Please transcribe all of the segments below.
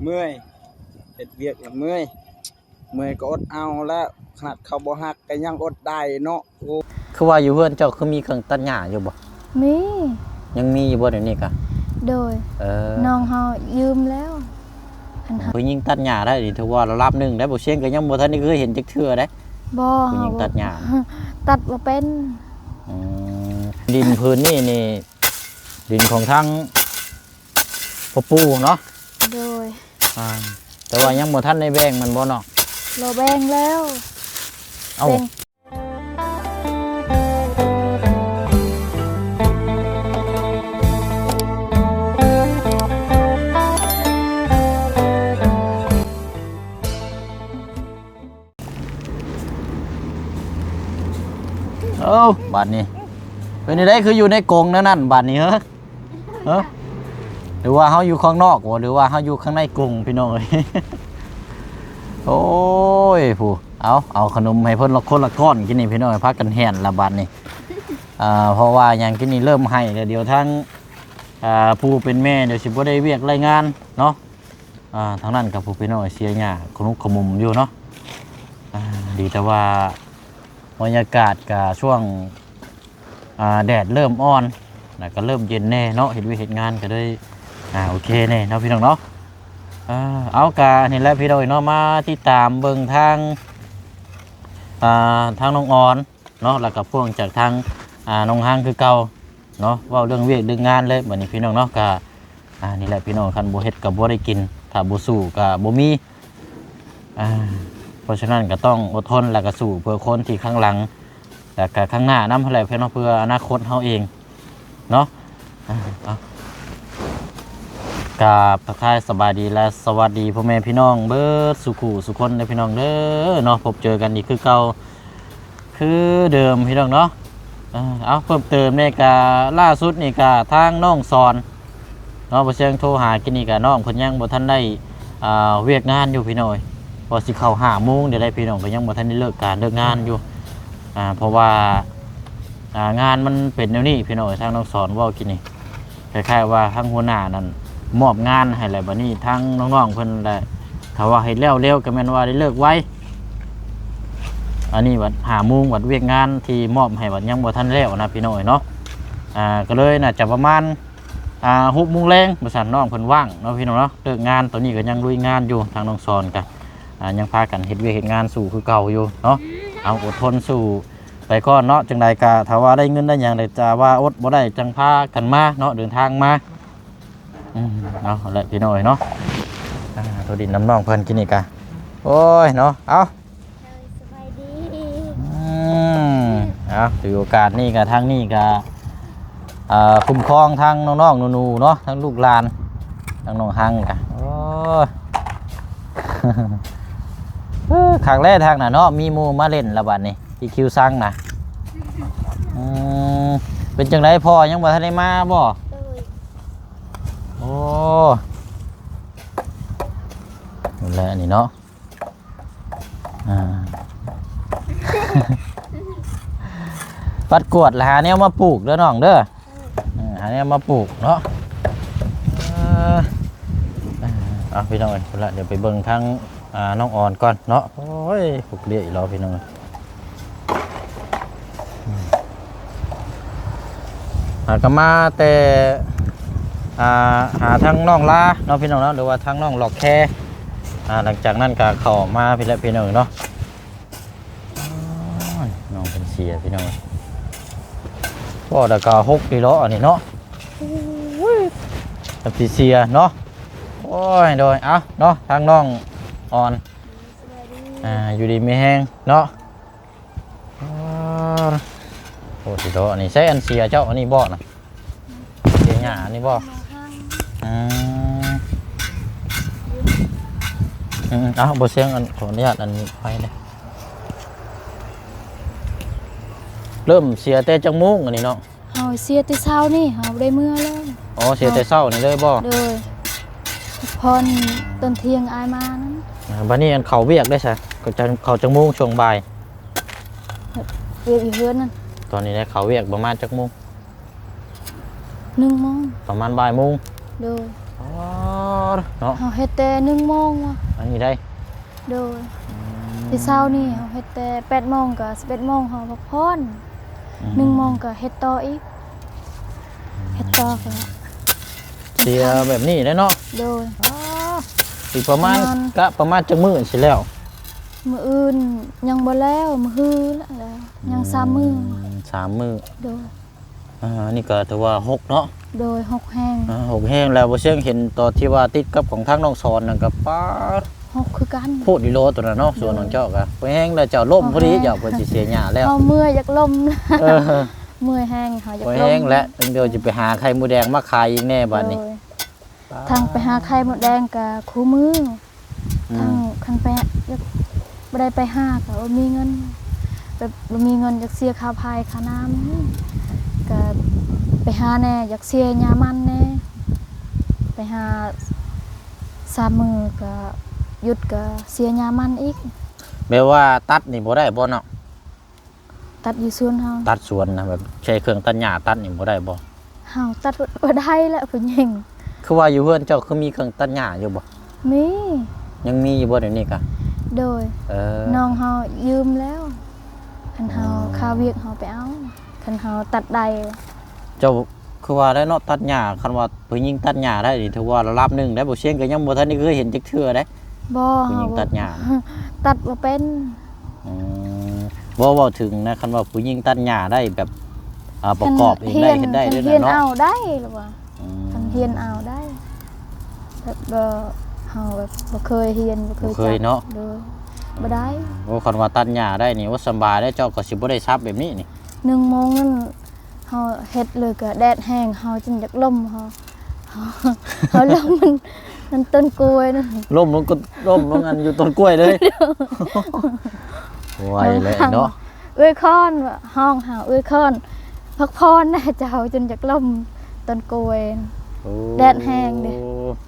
เมื่อยเฮ็ดเวียกแล้วเมื่อยก็อดเอาแล้วขนาดเขาบ่ฮักก็ยังอดได้เนาะโอ้คือว่าอยู่เพื่อนเจ้าคือมีเครื่องตัดหญ้าอยู่บ่มียังมีอยู่บ่เดี๋ยวนี้กะโดยน้องเฮายืมแล้วผู้หญิงตัดหญ้าได้ดิถือว่าระดับหนึ่งได้บ่เชียงก็ยังบ่ทันได้เคยเห็นจักเทื่อได้บ่ผู้หญิงตัดหญ้าตัดบ่เป็นดินพื้นนี่ดินของทางพ่อปู่เนาะโดยแต่ว่ายังบ่ทันได้แบ่งมันบ่เนาะเราแบ่งแล้วเอ้าบาดนี้เป็นได้คืออยู่ในกรงนั่นบาดนี้เหรอหรือว่าเขาอยู่ข้างนอกหรือว่าเขาอยู่ข้างในกรงพี่น้องโอ้ยผู้เอาขนมให้เพิ่นละคนละก้อนกินนี่พี่น้องพักกันแห่นละบาดนี้เพราะว่าอย่างกินนี่เริ่มให้เดี๋ยวทั้งผู้เป็นแม่เดี๋ยวสิบ่ได้เวียกรายงานเนาะทางนั้นกับผู้พี่น้องเสียหญ้าขนุกขมุมอยู่เนาะดีแต่ว่าบรรยากาศกับช่วงแดดเริ่มอ่อนก็เริ่มเย็นแน่เนาะเห็นวิเหตุงานก็ได้โอเคแน่เนาะพี่น้องเนาะเอากาเห็นแล้วพี่น้องเนาะมาที่ตามเบิ่งทางน้องอ่อนเนาะแล้วก็พ่วงจากทางน้องห้างคือเก่าเนาะว่าเรื่องเวียกเรื่องงานเลยเหมือนพี่น้องเนาะกานี่แหละพี่น้องคันบ่เฮ็ดกับบ่ได้กินถ้าบ่สู้กับบ่มีเพราะฉะนั้นก็ต้องอดทนแล้วก็สู้เพื่อคนที่ข้างหลังแต่ก็ข้างหน้านำอะไรเพื่ออนาคตเฮาเองเนาะกราบทักทายสบายดีและสวัสดีพ่อแม่พี่น้องเบิดสุขุสุคนในพี่น้องเด้อเนาะพบเจอกันอีกคือเก่าคือเดิมพี่น้องเนาะเอาเพิ่มเติมในกาล่าสุดนี่กาทางน้องสอนเนาะบ่เชิงโทรหากินนี่กาน้องเพิ่นยังบ่ทันได้เวียกงานอยู่พี่น้อยพอสิเข้า5 โมงเดี๋ยวได้พี่น้องก็ยังบ่ทันได้เลิกงานอยู่เพราะว่างานมันเป็นแนวนี้พี่น้อยทางน้องสอนว่ากินนี่คล้ายๆว่าทางหัวหน้านั่นมอบงานให้แล้วบัดนี้ทางน้องๆเพิ่นได้ถ้าว่าให้เร็วๆก็แม่นว่าได้เลิกไว้อันนี้วัด5 โมงวัดเวียกงานที่มอบให้วัดยังบ่ทันแล้วนะพี่น้อยเนาะก็เลยน่าจะประมาณ6 โมงแรงบริษัทน้องเพิ่นว่างเนาะพี่น้องเนาะเลิกงานตอนนี้ก็ยังลุยงานอยู่ทางน้องสอนกันยังพากันเฮ็ดเวียกเฮ็ดงานสู่คือเก่าอยู่เนาะเอาอดทนสู่ไปก่อนเนาะจังใดก็ถ้าว่าได้เงินได้หยังได้จะว่าอดบ่ได้จังพากันมาเนาะเดินทางมาเอาละพี่น้อยเนาะตัวดินน้ำน้องเพิ่นกินอีกอ่ะโอ้ยเนาะเอาสบายดีถือโอกาสนี่กับทางนี่กับคุ้มครองทางน้องๆหนูๆเนาะทั้งลูกหลานทั้งน้องฮังกันโอ้ขางแรกทางน่ะเนาะมีมูมาเล่นระบาดนี่ที่คิวซังนะเป็นจังไรพ่อยังบ่ทันได้มาบ่โอ้นี่แหละนี่เนาะปัดกวดหาแนวมาปลูกเด้อน้องเด้อหาแนวมาปลูกเนาะพี่น้องเดี๋ยวไปเบิ่งทั้งน้องอ่อนก่อนเนาะโอ้ยปลูกเรียกอีกแล้วพี่น้องก็มาแต่หาทั้งน้องลาเนาะพี่น้องเนาะหรือว่าทั้งน้องหลอกแค่หลังจากนั้นก็เข้ามาพี่น้องเนาะน้องเป็นเสียพี่น้องก็ดากา6 กิโลอันนี้เนาะเป็นเสียเนาะโอ้ยโดยเนาะทางน้องอ่อนอยู่ดีไม่แห้งเนาะโอ้กิโลอันนี้ใช้อันเสียเจ้าอันนี้บ่นะเสียหญ้าอันนี้บ่บ่เสียงอันขออนุญาตอันนี้ไปเลยเริ่มเสียแต่จังมุ้งอันนี้เนาะเฮาเสียแต่เช้านี่เฮาได้เมื่อเลยเสียแต่เช้านี่เลยบ่เลยพรตอนเที่ยงอายมานั้นบัดนี้อันเขาเวียกได้ใช่ก็จะเขาจังมุ้งช่วงบ่ายเวียกอีกเฮือนนั่นตอนนี้ได้เขาเวียกประมาณจักมุ้ง1 โมงประมาณบ่ายโมงเลยเนาะ เฮาเฮ็ดแต่1 โมงว่ะ อันนี้ได้ โดยที่เช้านี่เฮาเฮ็ดแต่8 โมงกับ11 โมงเฮาพักผ่อน1 โมงก็เฮ็ดต่ออีกเฮ็ดต่อก็ เสียแบบนี้ได้เนาะ โดย อีกประมาณ นอน กะประมาณจักมื้อสิแล้ว มื้ออื่นยังบ่แล้วมื้อฮือแล้วยัง3 มื้อ 3 มื้อ โดย นี่ก็ถือว่าหกเนาะ โดย6แห้ง หกแห้งแล้วบ่เชิงเห็นตอนที่ว่าติดกับของทางน้องสอนนั่นก็ป๊าด 6คือกัน พูดดีโลตัวนั้นเนาะส่วนของเจ้าก็ไปแห้งแล้วเจ้าล่มพอดีเจ้าเพิ่นสิเสียหญ้าแล้ว เฮาเมื่อยอยากลม เออ เมื่อยแห้งเฮาอยาก ไป ลม แห้งแล้วเดี๋ยวจะไปหาไข่มดแดงมาขายอีกแน่บัดนี้ โดยทางไปหาไข่มดแดงกับคู่มือทางคันไปอยากบ่ได้ไปหาก็บ่มีเงินแบบบ่มีเงินอยากเสียค่าพายค่าน้ำก็ไปหาแน่อยากเสียยามันแน่ไปหา3 มื้อก็หยุดก็เสียยามันอีก แม้ว่าตัดนี่บ่ได้บ่เนาะ ตัดอยู่สวนเฮา ตัดสวนนะแบบใช้เครื่องตัดหญ้าตัดนี่บ่ได้บ่ เฮาตัดบ่ได้แล้วผู้หญิง คือว่าอยู่เพื่อนเจ้าคือมีเครื่องตัดหญ้าอยู่บ่ มี ยังมีอยู่บ่เดี๋ยวนี้กะ โดย เออ น้องเฮายืมแล้วคันเฮาค่าเวียกเฮาไปเอาคันเฮาตัดได้ เจ้าคือว่าได้เนาะตัดหญ้าคันว่าผู้หญิงตัดหญ้าได้นี่ถือว่าระดับหนึงได้บ่เชียงก็ยังบ่ทันได้เคยเห็นจักเทื่อได้ บ่ ผู้หญิงตัดหญ้า ตัดบ่เป็น อืมบ่เว้าถึงนะคันว่าผู้หญิงตัดหญ้าได้แบบประกอบเองได้เฮ็ดได้ด้วย เฮียน นะเนาะ เอาได้หรือว่า อืม คันเฮียนเอาได้แบบเฮาแบบบ่เคยเฮียนบ่เคย บ่เคยเนาะ โดยบ่ได้ โอ้คันว่าตัดหญ้าได้นี่ว่าสำบายได้เจ้าก็สิบ่ได้ทรัพย์แบบนี้นี่ 1 โมงนั้นเฮาเฮ็ดเลยก็แดดแห้งเฮาจนอยากล่มเฮาล่มมันต้นกล้วยนั่น ล้มลงก็ล้มลงอันอยู่ต้นกล้วยเลยไหวเลยเนาะ เอ้ยคอนว่าห้องหาเอ้ยคอนพักพรนะเจ้าจนอยากล่มต้นกล้วย โอ้ แดดแห้งดิ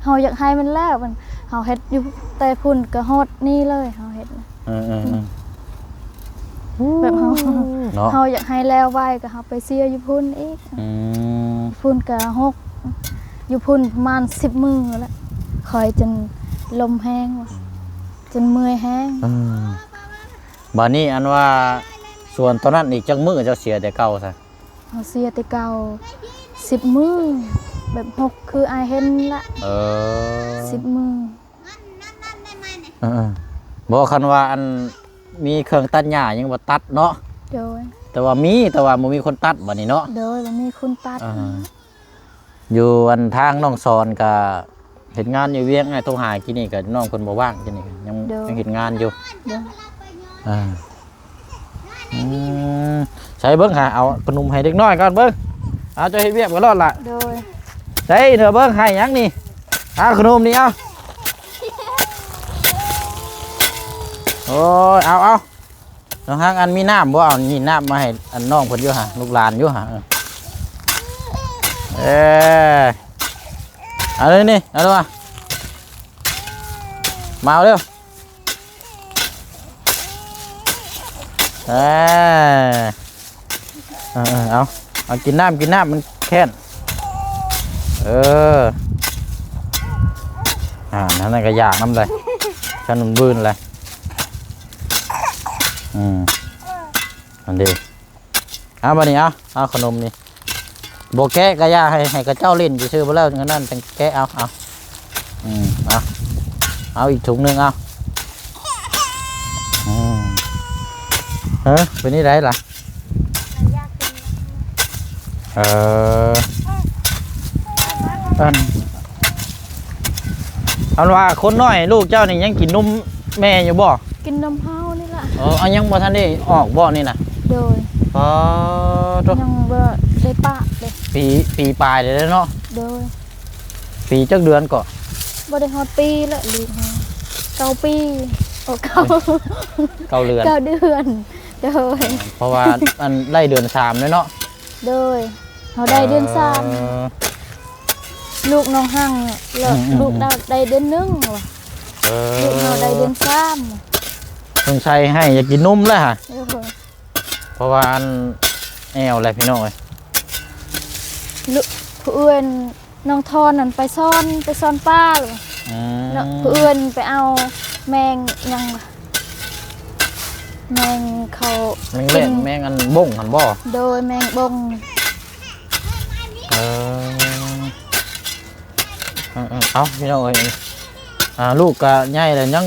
เฮาอยากให้มันแล้วมันเฮาเฮ็ดอยู่แต่พุ่นก็ฮอดนี่เลยเฮาเฮ็ดนะ เออ แบบเฮา เนาะ เฮาอยากให้แล้วไว้ก็เฮาไปเสียอยู่พุ่นอีก อืม พุ่นก็6อยู่พุ่นประมาณ10 มื้อแล้วคอยจนลมแห้งว่ะจนเมื่อยแห้ง บัดนี้อันว่าส่วนตอนนั้นอีกจักมื้อเจ้าเสียแต่เก่าซะ เฮาเสียแต่เก่า10 มื้อแบบ6คืออายเห็นละ เออ 10 มื้อ เออบ่คันว่าอันมีเครื่องตัดหญ้ายังบ่ตัดเนาะ โดย แต่ว่าบ่มีคนตัดบัดนี้เนาะ โดยบ่มีคุณตัด อยู่อันทางน้องสอนก็เฮ็ดงานอยู่เวียงไงโทรหากินนี่ก็น้องเพิ่นบ่ว่างกินนี่ยังเฮ็ดงานอยู่ โดย ใช้เบิ้งหาเอาขนมให้เด็กน้อยก่อนเบิ้งเอาจะให้เวียบกันรอดละ โดย ใช้เถอะเบิ้งให้หยังนี่เอาขนมนี่เอาโอ้ยเอาน้องฮักอันมีน้ำบ่เอานี่น้ำมาให้อันน้องเพิ่นอยู่ฮะลูกหลานอยู่ฮะเอาเลยนี่เอาเลยมาเอาเร็วเอากินน้ำมันแค้นนั่นก็อยากน้ำเลยฉันนุ่นบืนเลยอันดีเอาบัดนี้เอาขนมนี่โบแกะกระยาให้กระเจ้าเล่นจะซื้อมาแล้วงั้นนั่นแกะเอาอีกถุงหนึ่งเป็นนี่ไรล่ะเอาว่าคนน้อยลูกเจ้านี่ยังกินนมแม่อยู่บ่ กินนมเฮานี่ล่ะ เอายังบ่ทันได้ออกบ่นี่นะ โดย ยังบ่ได้ปะเลย ปีปลายเลยเนาะ โดย ปีจักเดือนก็ บ่ได้ฮอดปีละลูกเฮา9 ปีโอ้9 เดือน 9 เดือนโดย เพราะว่าอันไล่เดือน3เลยเนาะ โดยเฮาได้เดือน3ลูกน้องหั่งแล้วลูกได้เดือน1ว่ะลูกเฮาได้เดือน3 ต้องใช้ให้อยากกินนมแล้วฮะ โดย เพราะว่าอันแอวอะไรพี่น้องเอ้ย ลูกผู้อื่นน้องทอนนั่นไปซ่อนป้าหรือ เนาะเพื่อนไปเอาแมงยังวะแมงเขา แมงเล่นแมงอันบ้งหันบ่ โดยแมงบง เอเอาพี่น้องเอ้ยลูกก็ใหญ่แล้วยัง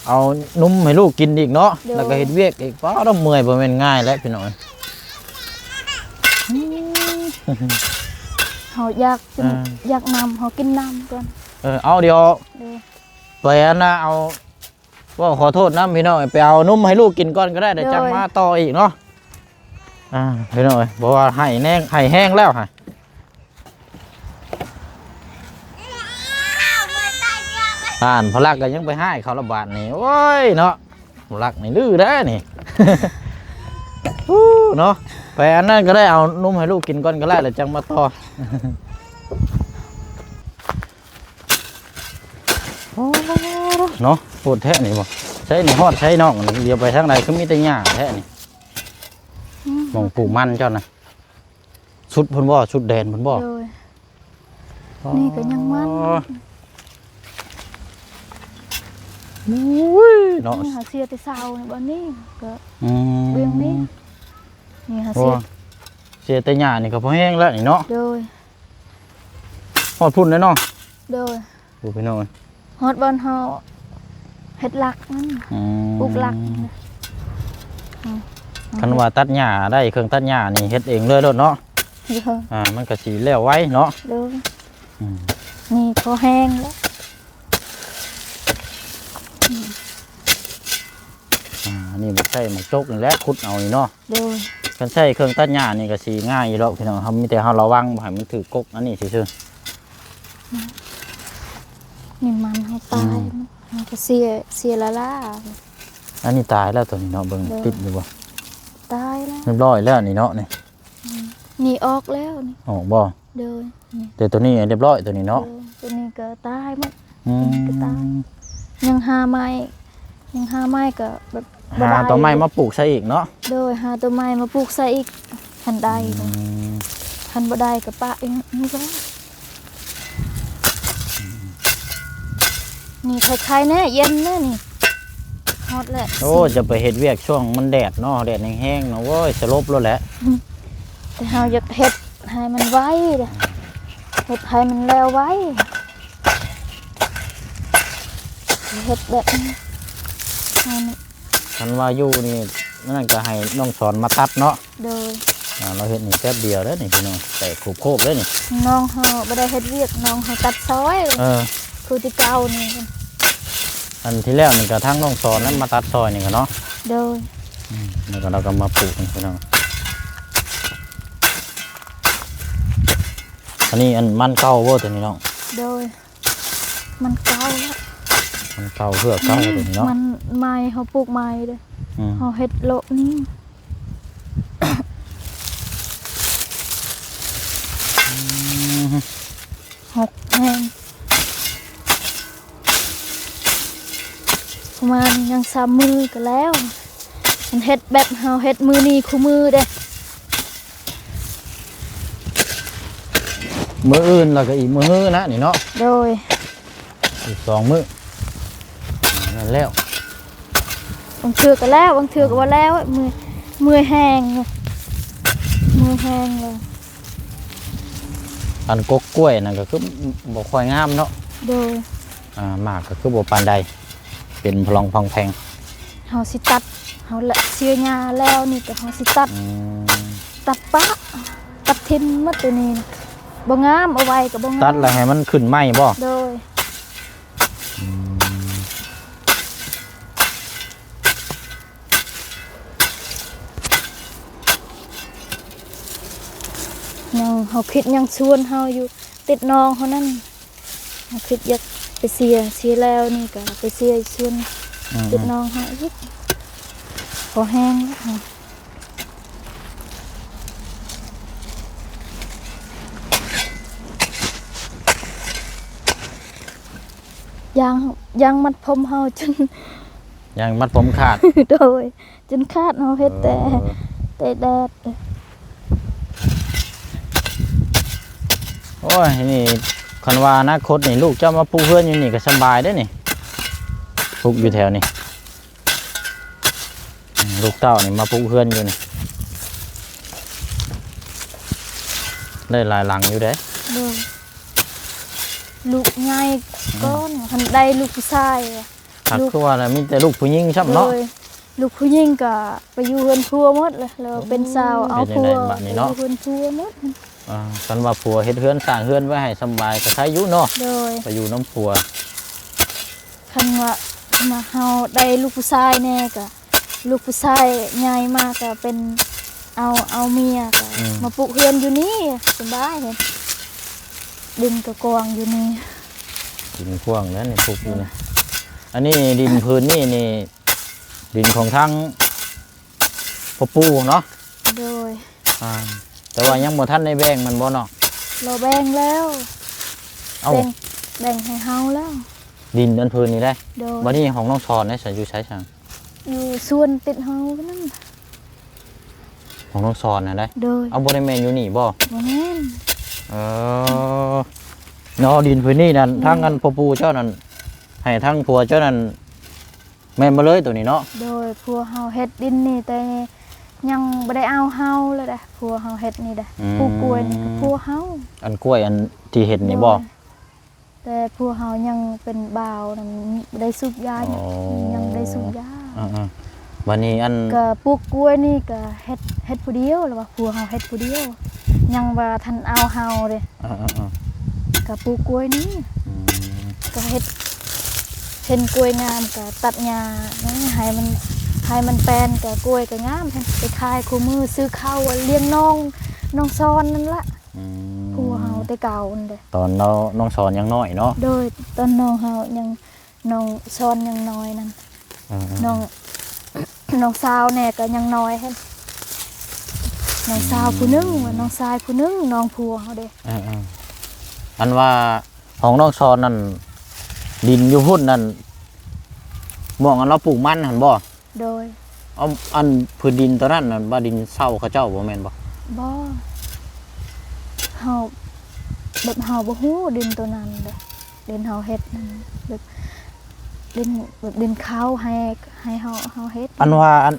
เอานุ่มให้ลูกกินอีกเนาะแล้วก็เฮ็ดเวียกอีกป้าต้องเมื่อยบ่แม่นง่ายแล้วพี่น้อง เขาอยากกินอยากน้ำเขากินน้ำก่อน เอาเดี๋ยว เด้อ ไปอันน่ะเอาว่าขอโทษนะพี่น้องไปเอานุ่มให้ลูกกินก่อนก็ได้เดี๋ยวจังมาต่ออีกเนาะพี่น้องบอกว่าให้แห้งแล้วค่ะพลักก็ยังไปให้เขาระบาดนี่โอ้ยเนาะพลักนี่ดื้อได้นี่ เนาะไปอันนั้นก็ได้เอานุ่มให้ลูกกินก่อนก็ได้เดี๋ยวจังมาต่อ เนาะปวดแท้นี่บ่ใช้นี่ฮอดใช้น้องเดี๋ยวไปทางใดก็มีแต่หญ้าแท้นี่มองปลูกมันเจ้านะชุดเพิ่นบ่ชุดแดนเพิ่นบ่ โดยนี่ก็ยังมัน เนาะ นี่หาเสียแต่เช้านี่บ่นี่ก็ เ เบื้องนี้นี่หา โอ้ เสีย เสียแต่หญ้านี่ก็พอแห้งแล้วนี่เนาะ โดย ฮอดพุ่นแล้วเนาะ โดย ดูพี่น้อง ฮอดบอลเฮาเฮ็ดหลักนั่นปลูกหลักนี่นะ คันว่าตัดหญ้าได้เครื่องตัดหญ้านี่เฮ็ดเองเลยโลดเนาะ เด้อ มันก็สิแล้วไว้เนาะ เด้อนี่พอแห้งแล้ว นี่บ่ใช่หมกจกนี่แหละขุดเอานี่เนาะ โดย คันใช้เครื่องตัดหญ้านี่ก็สิง่ายอยู่แล้วพี่น้องเฮามีแต่เฮาระวังบ่ให้มันถือกกอันนี้ซื่อ นี่มันเฮาตายมันก็เสียละล่า ๆอันนี้ตายแล้วตัวนี้เนาะเบิ่งติดอยู่บ่ ตายแล้ว เรียบร้อยแล้วนี่เนาะนี่ นี่ออกแล้วนี่ ออกบ่ โดยนี่ แต่ตัวนี้เรียบร้อยตัวนี้เนาะ ตัวนี้ก็ตายหมด อืม ก็ตาย ยังหาไม้ก็แบบบ่ หา ด้ ตัวไม้มาปลูกใส่อีกเนาะ โดยหาตัวไม้มาปลูกใส่อีกคันใด อืม คันบ่ได้ก็ปะเองนี่ก็นี่คล้ายๆแน่เย็นแน่นี่ฮอตแหละ โอ้จะไปเฮ็ดเวียกช่วงมันแดดเนาะแดดแห้งๆเนาะโว้ยสลบแล้วแหละ แต่เฮาอยากเฮ็ดให้มันไวเด้อเฮ็ดให้มันแล้วไวเฮ็ดแบบนี้ให้มัน คันว่าอยู่นี่นั่นก็ให้น้องสอนมาตัดเนาะ โดย เราเฮ็ดนี่แป๊บเดียวแล้วนี่พี่น้องแต่โคบๆแล้วนี่ น้องเฮาบ่ได้เฮ็ดเวียกน้องเฮาตัดซอย คือที่เก่านี่ อันที่แล้วนี่ก็ทั้งน้องสอนนั้นมาตัดซอยนี่ก็เนาะ โดย แล้วก็เราก็มาปลูกนี่พี่น้องอันนี้อันมันเก่าบ่ตัวนี้เนาะ โดยมันเก่าแล้ว มันเก่าเพื่อเก่าตัวนี้เนาะ มันไม้เฮาปลูกไม้เด้อ อืม เฮาเฮ็ดโลนี่ หกแห่งประมาณยัง3 มือก็แล้วมันเฮ็ดแบบเฮาเฮ็ดมือนี้คู่มือเด้ มื้ออื่นแล้วก็อีกมื้อนะนี่เนาะ โดย อีก2 มื้อนั่นแล้ว บางเทื่อก็แล้วบางเทื่อก็บ่แล้วมือแห้งเลยมือแห้งเลย อันกกกล้วยนั่นก็คือบ่ค่อยงามเนาะ โดย หมากก็คือบ่ปานใดเป็นพลองพองแพง เฮาสิตัดเฮาละเสียหญ้าแล้วนี่ก็เฮาสิตัด ตัดปะตัดทิมหมดตัวนี้นะบ่งามเอาไว้ก็บ่งาม ตัดแล้วให้มันขึ้นไหมบ่ โดยยังเฮาคิดยังชวนเฮาอยู่ติดน้องเขานั่นเฮาคิดอยากไปเสียแล้วนี่ก็ไปเสียชวนติดน้องเฮาอีกพอแห้งแล้วค่ะยังมัดผมเฮาจน ยังมัดผมขาด โดยจนคาดเฮาเฮ็ดแต่แดด โอ้ยนี่ข คันว่าอนาคตนี่ลูกเจ้ามาปลูกเฮือนอยู่นี่ก็สำบายเด้อนี่ปลูกอยู่แถวนี้ลูกเต้านี่มาปลูกเฮือนอยู่นี่ได้หลายหลังอยู่เด้ โดยลูกง่ายก้อนทันได้ลูกผู้ชายอะ หักคือว่าน่ะมีแต่ลูกผู้หญิงช่ำเนาะ โดยลูกผู้หญิงก็ไปอยู่เฮือนพัวหมดเลยแล้วเป็นสาวเอาพัวไปอยู่เฮือนพัวหมด คันว่าผัวเฮ็ดเฮือนสร้างเฮือนไว้ให้สำบายก็ใช้อยู่เนาะ โดย ไปอยู่น้ำผัว คันว่ามาเฮาได้ลูกผู้ชายแน่ก็ลูกผู้ชายใหญ่มากก็เป็นเอาเมียก็มาปลูกเฮือนอยู่นี่สบายเห็นดินก็กว้างอยู่นี่ ดินกว้างแล้วนี่ปลูกอยู่นี่อันนี้ดินพื้นนี่ดินของทางพ่อปู่เนาะ โดย แต่ว่ายังบ่ทันได้แบ่งมันบ่เนาะ เราแบ่งแล้ว เอ้า แบ่งให้เฮาแล้ว ดินอันพื้นนี่ได้ โดย บัดนี้ของน้องชอนได้ใส่อยู่ใช้ช่าง อยู่ส่วนติดเฮานั่น ของน้องชอนน่ะได้ โดย เอาบ่ได้แม่นอยู่นี่บ่ บ่แม่น เออเนาะดินพื้นนี่นั่นทางกันพ่อปู่เจ้านั่นให้ทางผัวเจ้านั่นแม่นมาเลยตัวนี้เนาะ โดยพัวเฮาเฮ็ดดินนี่แต่ยังบ่ได้เอาเฮาเลยเด้อพัวเฮาเฮ็ดนี่เด้อผู้กล้วยนี่ก็พัวเฮา อันกล้วยอันที่เห็นนี่บ่ แต่พัวเฮายังเป็นบ่าวนั่นบ่ได้สูบยายังได้สูบยา วันนี้อัน ก็ปลูกกล้วยนี่ก็เฮ็ดผู้เดียวแล้วว่าพัวเฮาเฮ็ดผู้เดียวยังว่าทันเอาเฮาเด้ก็ปลูกกล้วยนี่ก็เฮ็ดเห็นกล้วยงามก็ตัดหญ้าให้มันแปลนก็กล้วยก็งามไปขายคู่มือซื้อข้าวเลี้ยงน้องซอนนั่นละพัวเฮาแต่เก่านั่นเด้ ตอนน้องสอนยังน้อยเนาะ โดยตอนน้องเฮายังน้องซอนยังน้อยนั่นน้องสาวแน่ก็ยังน้อยหั่นน้องสาวผู้หนึงน้องชายผู้หนึงน้องพัวเฮาเด้ อันว่าของน้องสอนนั่นดินอยู่พุ่นนั่นมองอันเราปลูกมันหั่นบ่ โดย เอาอันพื้นดินตัวนั้นน่ะว่าดินเศร้าเขาเจ้าบ่แม่นบ่ บ่เฮาแบบเฮาบ่ฮู้ดินตัวนั้นเด้ดินเฮาเฮ็ดนั่นแบบดินข้าวให้เฮาเฮ็ด อันว่าอัน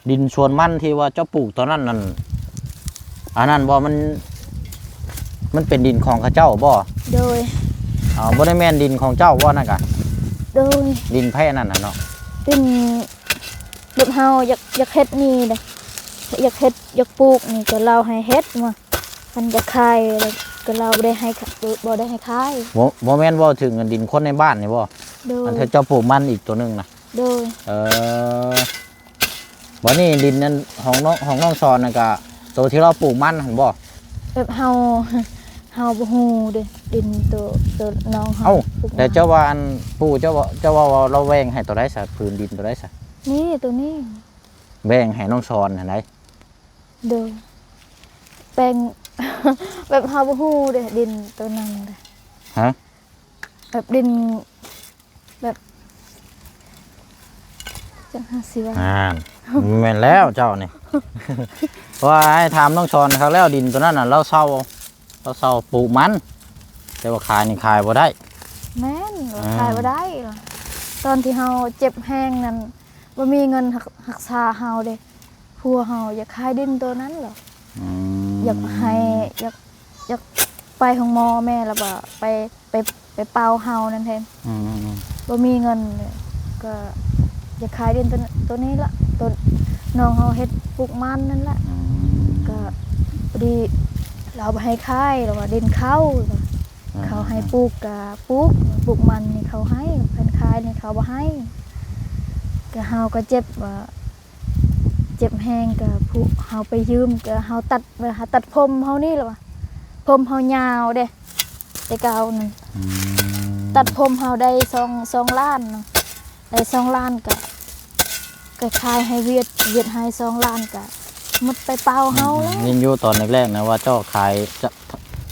ดินสวนมันที่ว่าเจ้าปลูกตอนนั้นนั่นอันนั้นบ่มันเป็นดินของเขาเจ้าบ่ โดย บ่ได้แม่นดินของเจ้าบ่นั่นกะ โดย ดินแพ้นั่นน่ะเนาะ เป็นแบบเฮาอยากเฮ็ดนี่เด้อยากเฮ็ดอยากปลูกนี่ก็เราให้เฮ็ดมามันจะขายแล้วก็เราบ่ได้ให้ขาย บ่แม่นบ่ถึงดินคนในบ้านนี่บ่ โดย อันเจ้าปลูกมันอีกตัวนึงน่ะ โดย บ่นี่ดินนั้นของน้องสอนน่ะก็ตัวที่เราปลูกมันหั่นบ่ แบบเฮาบ่ฮู้เด้ดินตัวน้องเฮา เอ้า ปลูก แต่เจ้าว่าอันปู่เจ้าว่าเราแบ่งให้ตัวใดซะพื้นดินตัวใดซะ นี่ตัวนี้ แบ่งให้น้องสอนหั่นได โดยแปลง แบบเฮาบ่ฮู้เด้ดินตัวนั้นเด้ ฮะ แบบดินแบบจังหาสิว่า แม่นแล้วเจ้านี่ ว่าให้ถามน้องสอนเขาแล้วดินตัวนั้นน่ะเราเซาปลูกมันแต่ว่าขายนี่ขายบ่ได้ แม่นว่าขายบ่ได้หรอตอนที่เฮาเจ็บแห้งนั้นบ่มีเงินรักษาเฮาเด้ผัวเฮาอยากขายดินตัวนั้นหรออยากให้อยากไปของหมอแม่แล้วบ่ไปเป่าเฮานั่นแทนบ่มีเงินเลยก็อยากขายดินตัวนี้ละตัวน้องเฮาเฮ็ดปลูกมันนั่นละก็พอดีเราบ่ให้ขายแล้วว่าดินเขาให้ปลูกก็ปลูกมันนี่เขาให้เพิ่นขายนี่เขาบ่ให้ก็เฮาก็เจ็บว่าเจ็บแฮงก็ผู้เฮาไปยืมก็เฮาตัดผมเฮานี่ล่ะว่าผมเฮายาวเด้แต่เก่านั่นตัดผมเฮาได้2ล้านเนาะได้2ล้านก็ขายให้เวียดให้2ล้านก็หมดไปเป่าเฮาแล้ว ยินอยู่ตอนแรกๆนะว่าเจ้าขายจะ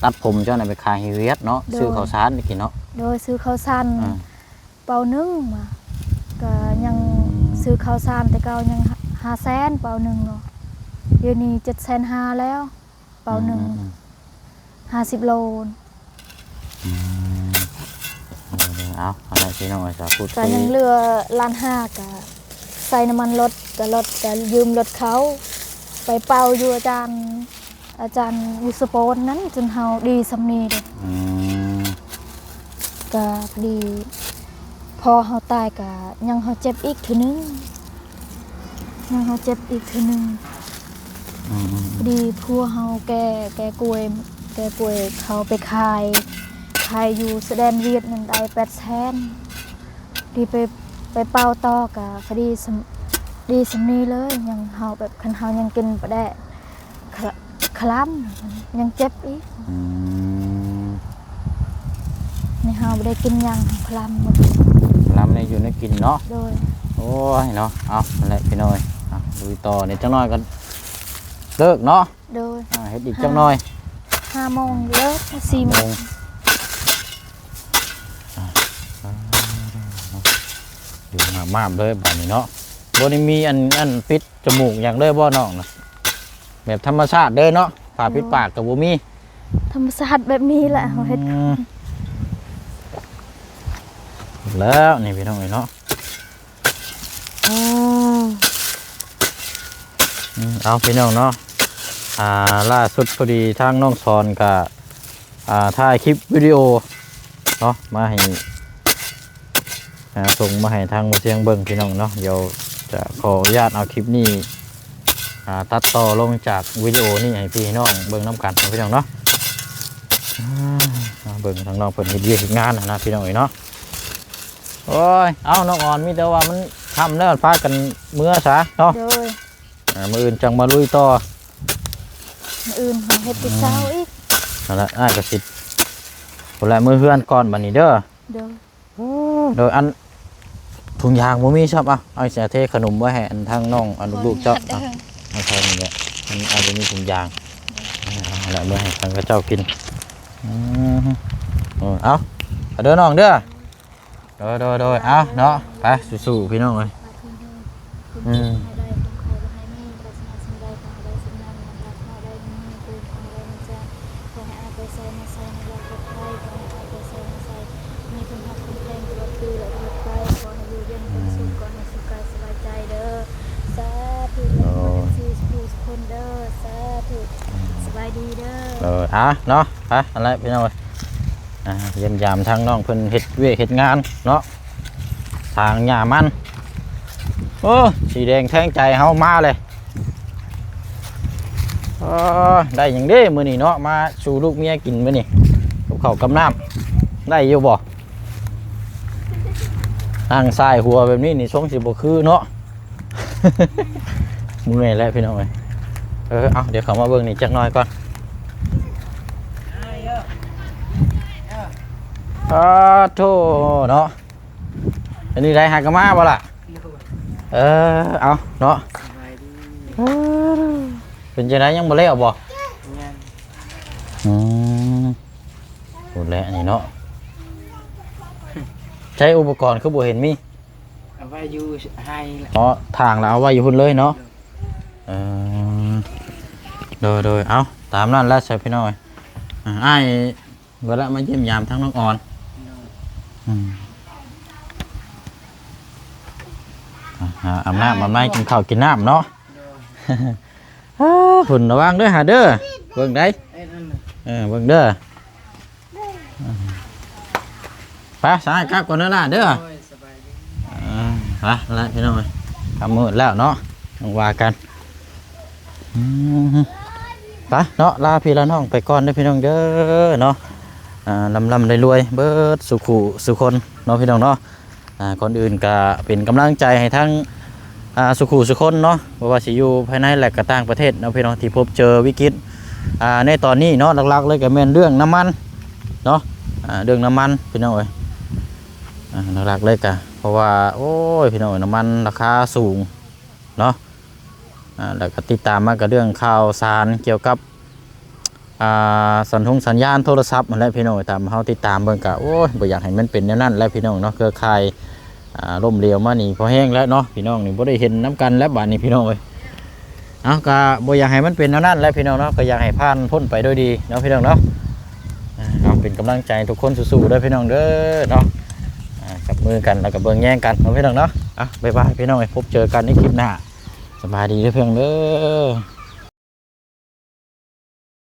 ตัดผมเจ้าน่ะไปขายให้เวียดเนาะซื้อข้าวสารนี่กินเนาะ โดยซื้อข้าวสารเป่านึงมาก็ยังซื้อข้าวสารแต่เก่ายัง500,000เป่านึงเนาะเดี๋ยวนี้750,000แล้วเป่านึง50 โล เอาอะไรพี่น้องจะพูด ก็ยังเหลือล้านห้าก็ใส่น้ำมันรถก็ยืมรถเขาไปเป่าอยู่อาจารย์วิศโปนนั้นจนเฮาดีสำนีเลยก็พอดีพอเฮาตายก็ยังเฮาเจ็บอีกทีนึงพอดีพัวเฮาแกกล้วยเขาไปขายอยู่แสดงเวียดนั่นได้800,000ดีไปเป่าต่อก็พอดีสำนีเลยยังเฮาแบบคันเฮายังกินบ่ได้คล้ำยังเจ็บอีกนี่เฮาบ่ได้กินยังคล้ำหมด ลำในอยู่ในกินเนาะ โดย โอ้ยเนาะเอาอะไรพี่น้อยดูต่อเนี่ยจังน้อยกันเลิกเนาะ โดย เฮ็ดอีกจังน้อย 5 โมงเลิก4 โมง อยู่มากๆเลยแบบนี้เนาะบ่ได้มีอันปิดจมูกอย่างเลยบ่น้องนะแบบธรรมชาติเด้อเนาะผ่าปิดปากกับบ่มี ธรรมชาติแบบนี้แหละเฮาเฮ็ด แล้วนี่พี่น้องเนาะเอาพี่น้องเนาะล่าสุดพอดีทางน้องสอนกับถ่ายคลิปวิดีโอเนาะมาให้ส่งมาให้ทางเสียงเบิ่งพี่น้องเนาะเดี๋ยวจะขออนุญาตเอาคลิปนี้ตัดต่อลงจากวิดีโอนี่ให้พี่น้องเบิ่งน้ำกันนะพี่น้องเนาะเบิ่งทางน้องเพิ่นเฮ็ดเวียกเฮ็ดงานนะพี่น้องเนาะโอ้ยเอาน้องอ่อนมีแต่ว่ามันทำแล้วพากันเมื่อซะเนาะ โดย มื้ออื่นจังมาลุยต่อ มื้ออื่นเฮาเฮ็ดแต่เช้าอีก นั่นแหละอ้ายก็สิพุ่นแหละมื้อเฮือนก่อนบัดนี้เด้อ โดย โดยอันถุงยางบ่มีครับเอาเสียเทขนมไว้ให้อันทางน้องอันลูกๆเจ้าเอาใส่นี่แหละมันอาจจะมีถุงยางเอาละเมื่อให้ทางเจ้ากินเอาเด้อน้องเด้อโดยเอาเนาะไปสู้ๆพี่น้องเลยเนาะไปอะไรพี่น้องเลยเยี่ยมยามทางน้องเพิ่นเฮ็ดเวียกเฮ็ดงานเนาะทางหญ้ามันโอ้สีแดงแทงใจเฮามาเลยได้อย่างเด้มื้อนี้เนาะมาสู่ลูกเมียกินมื้อนี้กับข้าวกับน้ำได้อยู่บ่ทางซ้ายหัวแบบนี้นี่ทรงสิบ่คือเนาะ มื้อนี้แหละพี่น้องเอ้ยเอาเดี๋ยวเขามาเบิ่งนี่จักหน่อยก่อนโธ่เนาะอันนี้ได้หากะมาบ่ล่ะเอาเนาะเป็นจังไดยังบ่แล้วบ่หมดแล้วนี่เนาะใช้อุปกรณ์คือบ่เห็นมีเอาไว้อยู่ให้ทางแล้วเอาไว้อยู่พุ่นเลยเนาะโดยเอาตามนั้นแล้วใช่พี่น้อยอ้ายเวลามาเยี่ยมยามทั้งน้องอ่อนอาบน้ำกินข้าวกินน้ำเนาะฝุ่นระวังด้วยหาเด้อเบิ่งได้เบิ่งเด้อไปสายกลับก่อนเด้อล่ะเด้อแล้วพี่น้อยทำมืดแล้วเนาะต้องว่ากันไปเนาะลาพี่ละน้องไปก่อนเด้อพี่น้องเด้อเนาะลำได้รวยเบิดสุคนเนาะพี่น้องเนาะก่อนอื่นก็เป็นกำลังใจให้ทั้งสุคนเนาะบ่ว่าสิอยู่ภายในและก็ต่างประเทศเนาะพี่น้องที่พบเจอวิกฤตในตอนนี้เนาะหลักๆเลยก็แม่นเรื่องน้ำมันเนาะเรื่องน้ำมันพี่น้องเอ้ยหลักๆเลยก็เพราะว่าโอ้ยพี่น้องน้ำมันราคาสูงเนาะแล้วก็ติดตามมากับเรื่องข่าวสารเกี่ยวกับสัญญาณโทรศัพท์มันแหละพี่น้องตามเขาติดตามเบิ่งกะโอ้ยบ่อยากให้มันเป็นแนวนั้นแล้วพี่น้องเนาะเครือข่ายล่มเหลวมานี่พอแห้งแล้วเนาะพี่น้องนี่บ่ได้เห็นน้ำกันแล้วบาดนี้พี่น้องเอ้ยก็บ่อยากให้มันเป็นแนวนั้นแล้วพี่น้องเนาะก็อยากให้ผ่านพ้นไปด้วยดีเนาะพี่น้องเนาะ เป็นกำลังใจทุกคนสู้ๆเด้อพี่น้องเด้อเนาะจับมือกันแล้วก็เบิ่งแย่งกันเนาะพี่น้องเนาะบ๊ายบายพี่น้องพบเจอกันในคลิปหน้าสบายดีเด้อเพียงเด้อ